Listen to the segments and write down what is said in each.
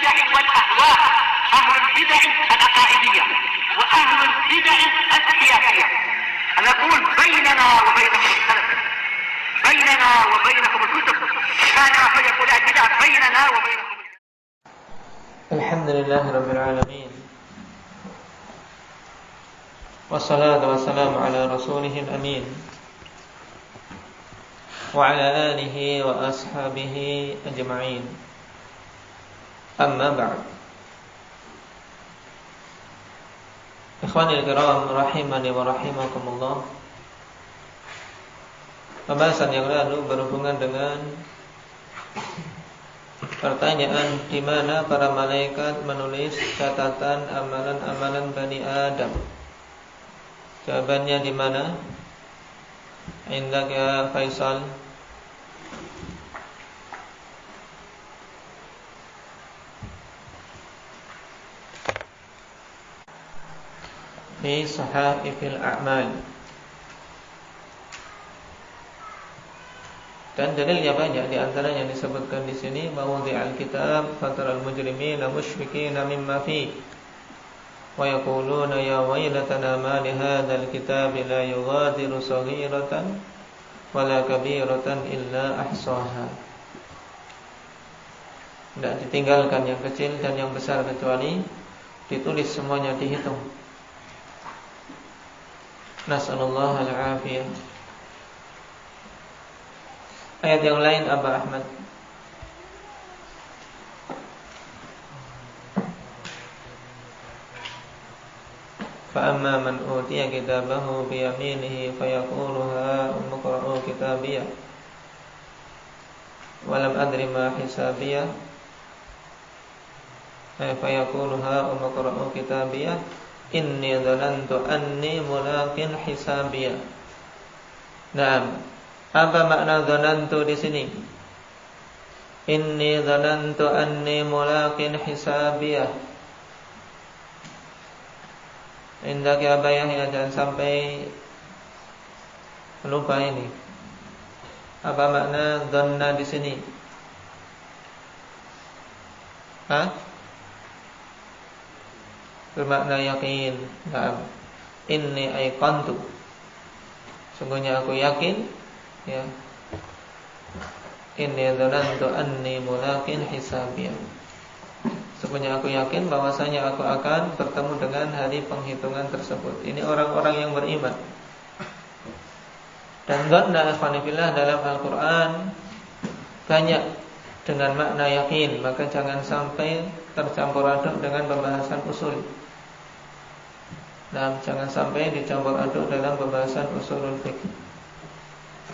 البدع والأهواء، أهل البدع العقائدية وأهل البدع السياسية. نقول بيننا وبينكم السلف، بيننا وبينكم الكتب، كان فيقول البدع بيننا وبينكم. الحمد لله رب العالمين، والصلاة والسلام على رسوله الأمين وعلى آله وأصحابه أجمعين. أما بعد. Ikhwanil kiram rahimani wa rahimakumullah. Pembahasan yang lalu berhubungan dengan pertanyaan di mana para malaikat menulis catatan amalan-amalan Bani Adam. Jawabannya di mana? Indak ya Faisal. Fi sahaifil a'mal. Dan dalilnya banyak, di antaranya yang disebutkan di sini mawdi'al kitab fataral mujrimina musyfiqina mimma fi wa yaquluna ya waylatana ma li hadzal kitabi la yughadiru saghiratan wala kabiratan illa ahsaha. Tidak ditinggalkan yang kecil dan yang besar kecuali ditulis semuanya, dihitung. Nasallallahu al-afiyah. Ayat yang lain Aba Ahmad. Fa amma man utiya kitabahu bi yaminihi fayaqulu ha umqra'u kitabiyah wa lam adri ma hisabiyah. Fayaqulu ha umqra'u kitabiyah inni dhanantu anni mulaqin hisabiyah. Naam. Apa makna dhanantu di sini? Inni dhanantu anni mulaqin hisabiyah. Indak ya bayah, ya, jangan sampai lupa ini. Apa makna dhanna di sini? Bermakna yakin. Naam. Inni aiqantu. Sungguhnya aku yakin, ya. Inni dhanantu anni mulaqin hisabiyah. Sungguhnya aku yakin bahwasanya aku akan bertemu dengan hari penghitungan tersebut. Ini orang-orang yang beriman. Dan dhanna ikhwanifillah dalam Al-Quran banyak dengan makna yakin. Maka jangan sampai tercampur aduk dengan pembahasan usul. Nah, jangan sampai dicampur aduk dalam pembahasan usulul fiqh,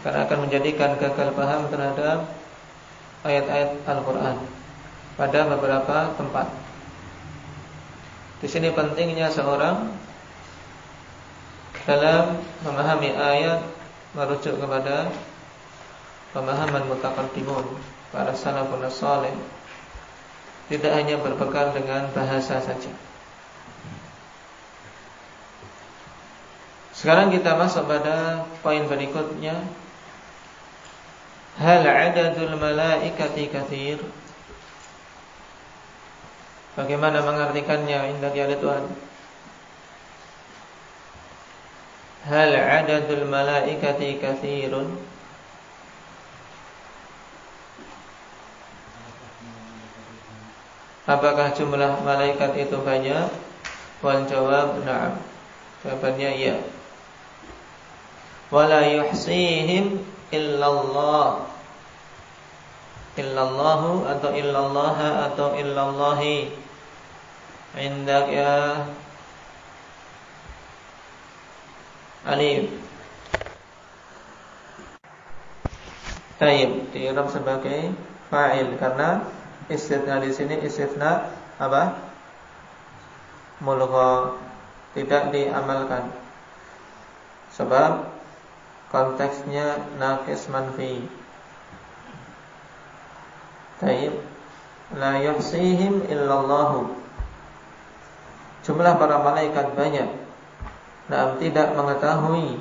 karena akan menjadikan gagal paham terhadap ayat-ayat Al-Quran pada beberapa tempat. Di sini pentingnya seorang dalam memahami ayat merujuk kepada pemahaman mutaqaddimun, para salafun salih, tidak hanya berbekal dengan bahasa saja. Sekarang kita masuk pada poin berikutnya. Hal adadul malaikati katsir. Bagaimana mengartikannya indah ya Tuhan? Hal adadul malaikati katsirun. Apakah jumlah malaikat itu banyak? Wal jawab na'am. Jawabannya ya. Wala yuhsihim illallah. Illallahu atau illallaha atau illallahi. Indak ya Alif. Taib diirab sebagai fa'il karena istitsna di sini istitsna apa? Mulgha, tidak diamalkan. Sebab konteksnya naqis manfi. Taib. La yuhsihim illallahu. Jumlah para malaikat banyak. Naam, tidak mengetahui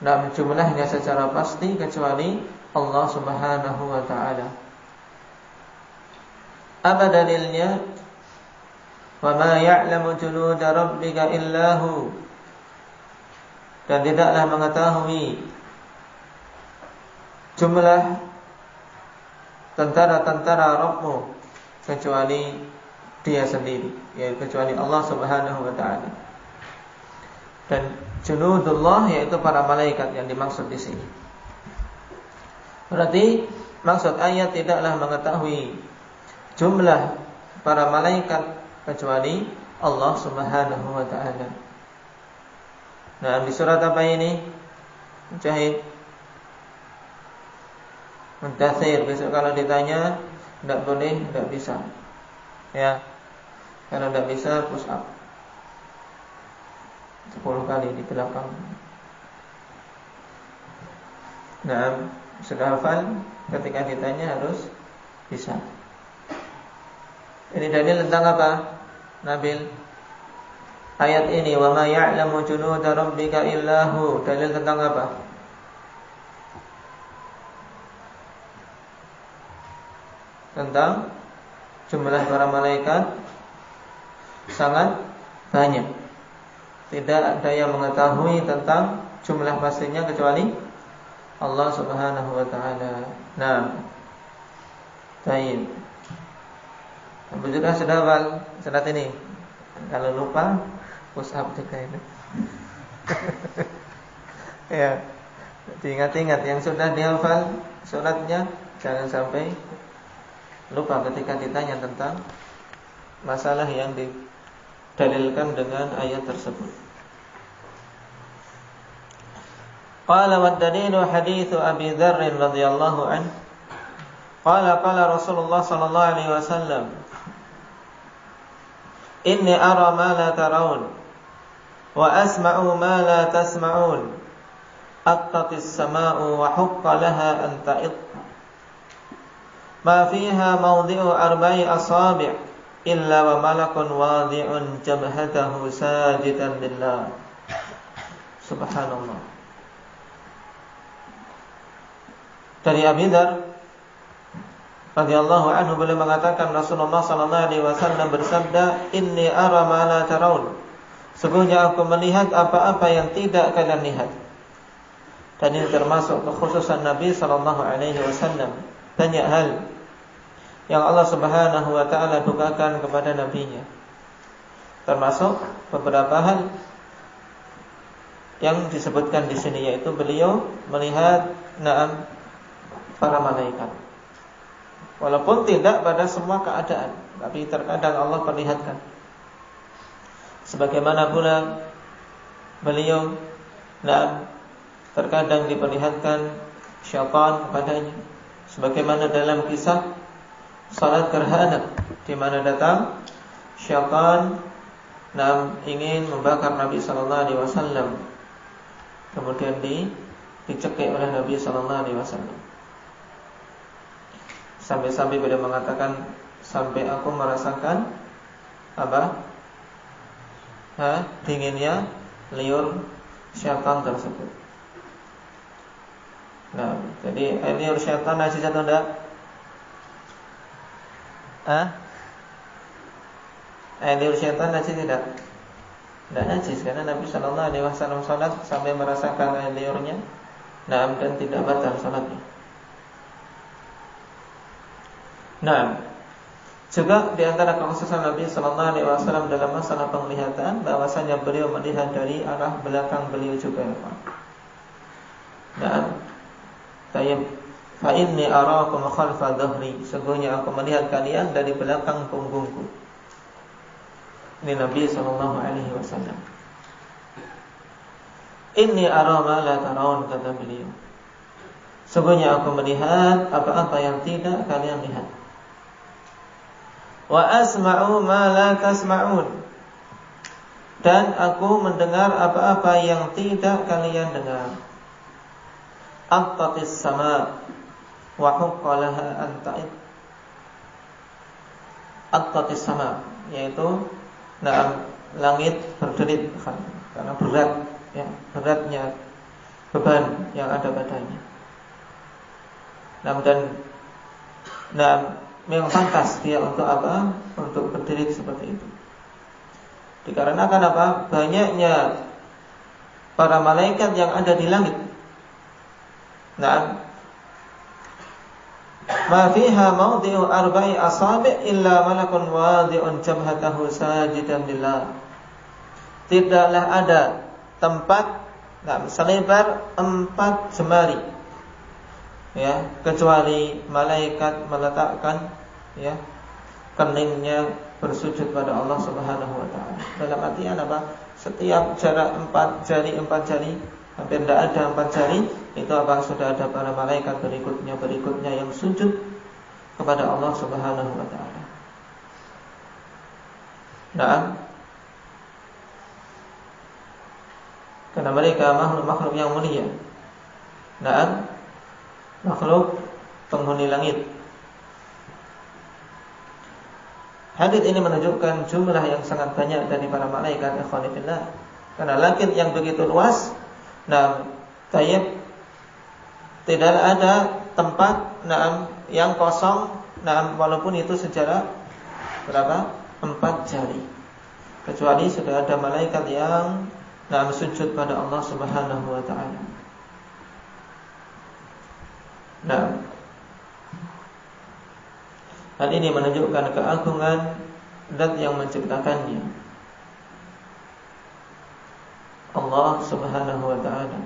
naam jumlahnya secara pasti kecuali Allah Subhanahu wa taala. Apa dalilnya? Wa ma ya'lamu junuda rabbika illahu. Dan tidaklah mengetahui jumlah tentara-tentara Rabbmu kecuali Dia sendiri, yaitu kecuali Allah Subhanahu wa taala. Dan junudullah yaitu para malaikat yang dimaksud di sini. Berarti maksud ayat tidaklah mengetahui jumlah para malaikat kecuali Allah Subhanahu wa taala. Nah, di surat apa ini? Mujahid, Mudaththir. Besok kalau ditanya tidak boleh, tidak bisa. Ya. Kalau tidak bisa push up 10 kali di belakang. Nah, sudah hafal, ketika ditanya harus bisa. Ini dalil tentang apa? Nabil. Ayat ini wa ma ya'lamu junuda rabbika illahu. Dalil tentang apa? Tentang jumlah para malaikat sangat banyak. Tidak ada yang mengetahui tentang jumlah pastinya kecuali Allah Subhanahu wa taala. Nah, baik. Abu juga sudah hafal surat ini. Kalau lupa push up juga ini. Ya. Ingat-ingat yang sudah dihafal suratnya, jangan sampai lupa ketika ditanya tentang masalah yang didalilkan dengan ayat tersebut. Qala wa dalilu hadits Abi Dzar radhiyallahu anhu. Qala Rasulullah sallallahu alaihi wasallam, inni ara ma la tarawun wa asma'u ma la tasma'un. Attatis sama'u wa hukka laha an ta'id. Ma fiha mawdi'u arba'i asabi' illa wa malakun wadi'un jabhatahu sajidan lillah. Subhanallah. Dari Abi Dzar radhiyallahu anhu beliau mengatakan Rasulullah sallallahu alaihi wasallam bersabda, inni ara ma la tarawun. Sungguhnya aku melihat apa-apa yang tidak kalian lihat. Dan ini termasuk kekhususan Nabi sallallahu alaihi wasallam. Banyak hal yang Allah Subhanahu wa taala bukakan kepada nabinya. Termasuk beberapa hal yang disebutkan di sini, yaitu beliau melihat para malaikat. Walaupun tidak pada semua keadaan, tapi terkadang Allah perlihatkan. Sebagaimana pula beliau terkadang diperlihatkan syaitan kepadanya. Sebagaimana dalam kisah salat gerhana, di mana datang syaitan ingin membakar Nabi sallallahu alaihi wasallam. Kemudian dicekik oleh Nabi sallallahu alaihi wasallam. Sampai-sampai beliau mengatakan, sampai aku merasakan dinginnya liur syaitan tersebut. Nah, jadi liur syaitan najis atau enggak? Liur syaitan najis tidak? Tidak najis, karena Nabi sallallahu alaihi wasallam salat sampai merasakan liurnya, dan tidak batal salatnya. Nah, juga di antara kekhususan Nabi sallallahu alaihi wasallam dalam masalah penglihatan, bahwasanya beliau melihat dari arah belakang beliau juga. Nah, tayyib, fa inni araakum khalfa dhahri. Sesungguhnya aku melihat kalian dari belakang punggungku. Ini Nabi sallallahu alaihi wasallam. Inni ara ma la tarawun, kata beliau. Sesungguhnya aku melihat apa-apa yang tidak kalian lihat. Wa asma'u ma la tasma'un. Dan aku mendengar apa-apa yang tidak kalian dengar. Attatis sama wa hukka laha an ta'id. Attatis sama, yaitu langit berderit karena berat, ya, beratnya beban yang ada padanya. Dan memang pantas dia untuk apa? Untuk berdiri seperti itu. Dikarenakan apa? Banyaknya para malaikat yang ada di langit. Nah, ma fiha mawdi'u arba'i asabi' illa malakun wadi'un jabhatahu sajidan lillah. Tidaklah ada tempat selebar 4 jemari, ya, kecuali malaikat meletakkan, ya, keningnya bersujud pada Allah Subhanahu wa taala. Dalam artian apa? Setiap jarak 4 jari, hampir tidak ada 4 jari, itu apa? Sudah ada para malaikat berikutnya yang sujud kepada Allah Subhanahu wa taala. Nah, karena mereka makhluk yang mulia. Nah, makhluk penghuni langit. Hadits ini menunjukkan jumlah yang sangat banyak dari para malaikat, ikhwan fillah. Karena langit yang begitu luas, tayyib, tidak ada tempat yang kosong, walaupun itu sejarak berapa? 4 jari. Kecuali sudah ada malaikat yang sujud pada Allah Subhanahu wa taala. Hal ini menunjukkan keagungan zat yang menciptakannya, Allah Subhanahu wa taala.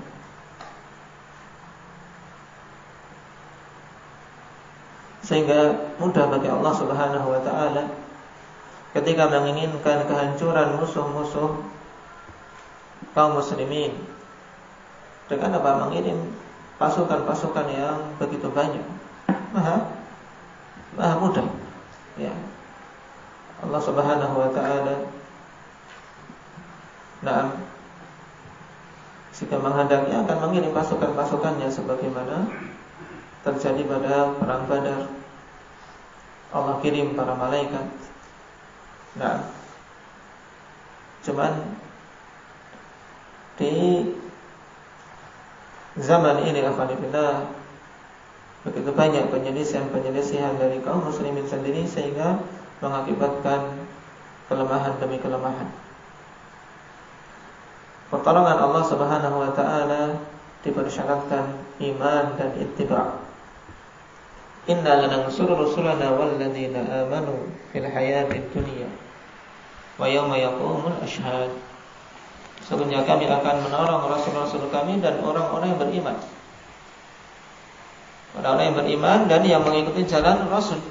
Sehingga mudah bagi Allah Subhanahu wa taala ketika menginginkan kehancuran musuh-musuh kaum muslimin dengan apa? Mengirim pasukan-pasukan yang begitu banyak. Maha mudah, ya. Allah Subhanahu wa taala jika menghendaki akan mengirim pasukan-pasukannya sebagaimana terjadi pada perang Badar. Allah kirim para malaikat. Cuman di zaman ini alhamdulillah begitu banyak penyelisihan dari kaum muslimin sendiri sehingga mengakibatkan kelemahan demi kelemahan. Pertolongan Allah Subhanahu wa taala dipersyaratkan iman dan ittiba'. Inna lanansuru rusulana walladzina amanu fil hayatid dunya wa yauma yaqumul ashhad. Sesungguhnya kami akan menolong rasul-rasul kami dan orang-orang yang beriman. Orang-orang yang beriman dan yang mengikuti jalan Rasul,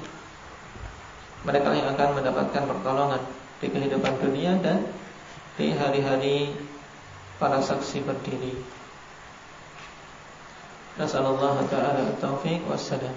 mereka yang akan mendapatkan pertolongan di kehidupan dunia dan di hari-hari para saksi berdiri. Nasallallahu ta'ala at-taufiq wassalam.